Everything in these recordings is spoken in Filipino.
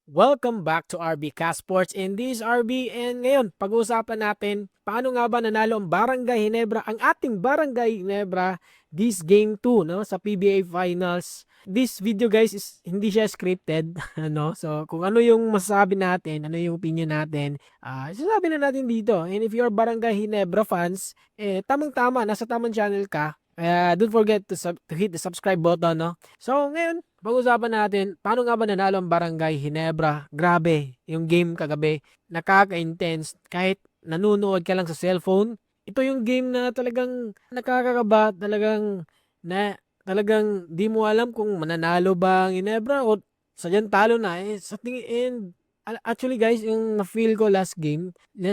Welcome back to RB Cast Sports, and this is RB, and ngayon pag-uusapan natin paano nga ba nanalo ang Barangay Ginebra, ang ating Barangay Ginebra this game 2 no sa PBA Finals. This video guys is hindi siya scripted no. So kung ano yung masasabi natin, ano yung opinion natin, isasabi na natin dito. And if you're Barangay Ginebra fans, tamang-tama, nasa tamang channel ka. Kaya don't forget to hit the subscribe button, no? So ngayon, pag-usapan natin, paano nga ba nanalo ang Barangay Ginebra? Grabe, yung game kagabi, nakaka-intense. Kahit nanonood ka lang sa cellphone, ito yung game na talagang nakakakaba, talagang di mo alam kung mananalo ba ang Ginebra o sadyang talo na. Sa tingin, and actually guys, yung na-feel ko last game 2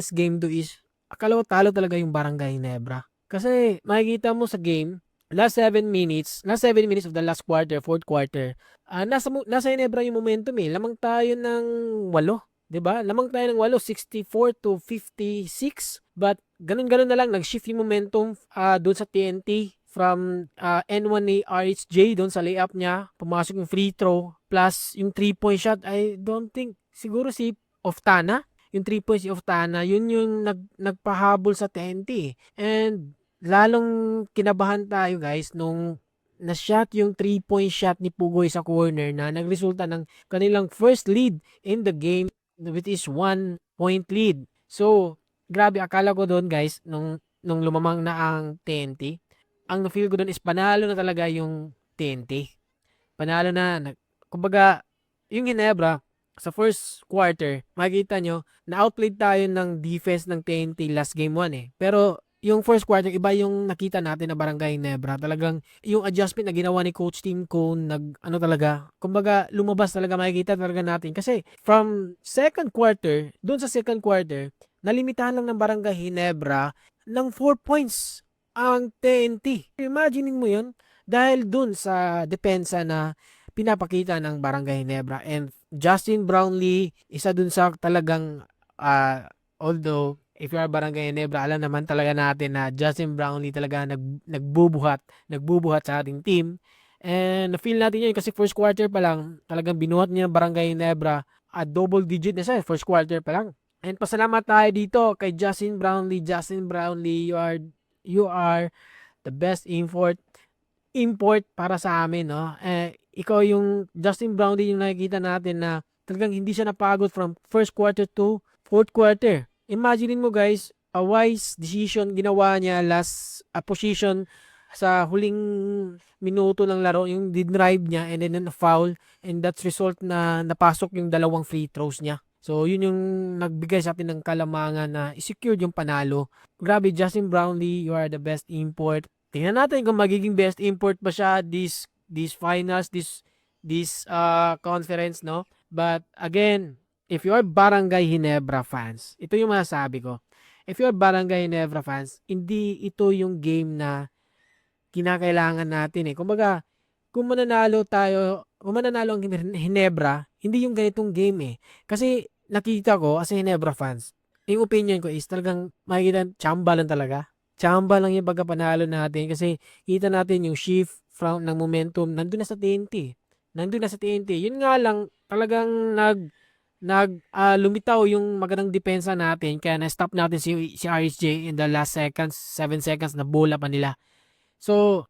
is, akala ko talo talaga yung Barangay Ginebra. Kasi makikita mo sa game, last 7 minutes of the last quarter, fourth quarter, nasa Ginebra yung momentum eh. Lamang tayo ng 8, 'di ba? Lamang tayo ng 8, 64-56. But ganun-ganun na lang nag-shift yung momentum doon sa TNT from N1 ni RHJ doon sa layup niya, pumasok yung free throw plus yung 3-point shot. I don't think siguro si Oftana, yung 3 points si Oftana, yun yung nagpahabol sa TNT. And lalong kinabahan tayo guys nung na-shot yung 3-point shot ni Pugoy sa corner na nagresulta ng kanilang first lead in the game, which is 1-point lead. So, grabe, akala ko doon guys, nung lumamang na ang TNT, ang na-feel ko doon is panalo na talaga yung TNT. Panalo na. Kumbaga, yung Ginebra, sa first quarter, makikita nyo, na-outplayed tayo ng defense ng TNT last game 1 eh. Pero yung first quarter, iba yung nakita natin na Barangay Ginebra. Talagang yung adjustment na ginawa ni Coach Tim Cone, kumbaga lumabas talaga, makikita talaga natin. Kasi from second quarter, doon sa second quarter, nalimitahan lang ng Barangay Ginebra ng 4 points ang TNT. Imaginein mo yun, dahil doon sa depensa na pinapakita ng Barangay Ginebra. And Justin Brownlee, isa dun sa talagang, although if you are Barangay Ginebra, alam naman talaga natin na Justin Brownlee talaga nagbubuhat sa ating team. And na-feel natin yun kasi first quarter pa lang, talagang binuhat niya ng Barangay Ginebra at double digit na siya first quarter pa lang. And pasalamat tayo dito kay Justin Brownlee. Justin Brownlee, you are the best import para sa amin, no? Ikaw yung Justin Brownlee yung nakikita natin na talagang hindi siya napagod from first quarter to fourth quarter. Imagine mo guys, a wise decision ginawa niya last position sa huling minuto ng laro, yung drive niya and then a foul, and that's result na napasok yung dalawang free throws niya. So, yun yung nagbigay sa atin ng kalamangan na i-secure yung panalo. Grabe, Justin Brownlee, you are the best import. Tingnan natin kung magiging best import ba siya this finals, this conference, no? But again, if you're Barangay Ginebra fans, ito yung masasabi ko. If you're Barangay Ginebra fans, hindi ito yung game na kinakailangan natin eh. Kumbaga, kung mananalo ang Ginebra, hindi yung ganitong game eh. Kasi nakita ko as a Ginebra fans, yung opinion ko is talagang makikita chamba lang talaga. Chamba lang yung pagkapanalo natin kasi kita natin yung shift ng momentum nandun na sa TNT. Nandun na sa TNT. Yun nga lang talagang lumitaw yung magandang depensa natin kaya na-stop natin si RSJ in the last seconds, 7 seconds na bola pa nila. So,